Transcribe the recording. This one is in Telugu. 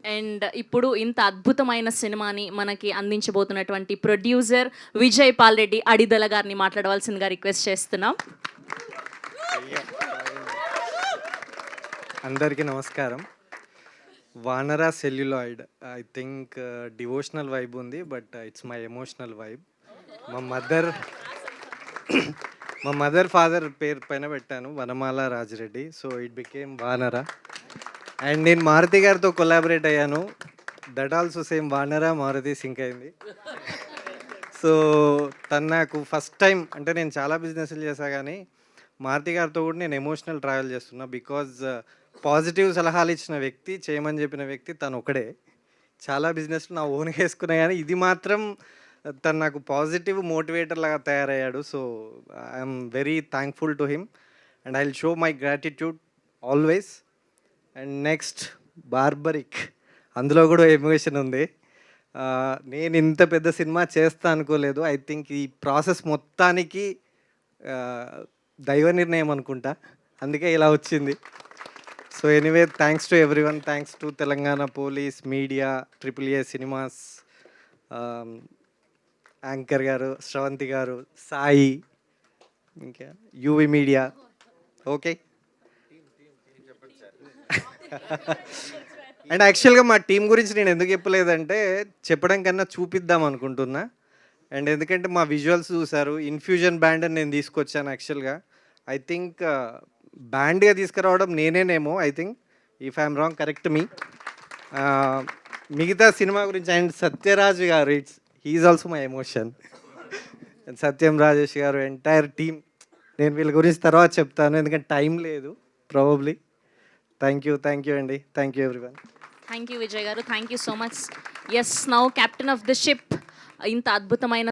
అండ్ ఇప్పుడు ఇంత అద్భుతమైన సినిమాని మనకి అందించబోతున్నటువంటి ప్రొడ్యూసర్ విజయ్ పాల్ రెడ్డి అడిదల గారిని మాట్లాడవలసిందిగా రిక్వెస్ట్ చేస్తున్నాం. అందరికీ నమస్కారం. Vaanara celluloid I think devotional vibe ఉంది, but it's my emotional vibe. మా మదర్ ఫాదర్ పేరు పైన పెట్టాను, Vanamala Rajireddy. So it became Vaanara. And నేను మారుతి గారితో కొలాబరేట్ అయ్యాను. That also same Vaanara Maruthi sync అయింది. సో తను నాకు ఫస్ట్ టైం, అంటే నేను చాలా బిజినెస్లు చేశా కానీ మారుతి గారితో కూడా నేను ఎమోషనల్ ట్రావెల్ చేస్తున్నా. బికాజ్ పాజిటివ్ సలహాలు ఇచ్చిన వ్యక్తి, చేయమని చెప్పిన వ్యక్తి తను ఒకడే. చాలా బిజినెస్లు నా ఓన్గా వేసుకున్నా కానీ ఇది మాత్రం తను నాకు పాజిటివ్ మోటివేటర్ లాగా తయారయ్యాడు. So I'm very thankful to him and I will show my gratitude always. And next Barbarik, అందులో కూడా ఎమోషన్ ఉంది. నేను ఇంత పెద్ద సినిమా చేస్తా అనుకోలేదు. ఐ థింక్ ఈ ప్రాసెస్ మొత్తానికి దైవ నిర్ణయం అనుకుంటా, అందుకే ఇలా వచ్చింది. So anyway, thanks to everyone. Thanks to Telangana police, media, AAA cinemas, anchor గారు, శ్రవంతి గారు, సాయి, ఇంకా యూవి మీడియా. ఓకే. అండ్ యాక్చువల్గా మా టీం గురించి నేను ఎందుకు చెప్పలేదంటే, చెప్పడం కన్నా చూపిద్దాం అనుకుంటున్నా. అండ్ ఎందుకంటే మా విజువల్స్ చూసారు, ఇన్ఫ్యూజన్ బ్యాండ్ అని నేను తీసుకొచ్చాను. యాక్చువల్గా ఐ థింక్ బ్యాండ్గా తీసుకురావడం నేనేనేమో, I think. If I'm wrong, correct me. మిగతా సినిమా గురించి అండ్ సత్యరాజ్ గారు, he's also my emotion. And Satyam Rajesh గారు, ఎంటైర్ టీమ్. నేను వీళ్ళ గురించి తర్వాత చెప్తాను, ఎందుకంటే టైం లేదు ప్రాబబ్లీ. థ్యాంక్ యూ అండి. Thank you everyone. Thank you Vijay గారు, thank you so much. Yes, now captain of the ship. ఇంత అద్భుతమైన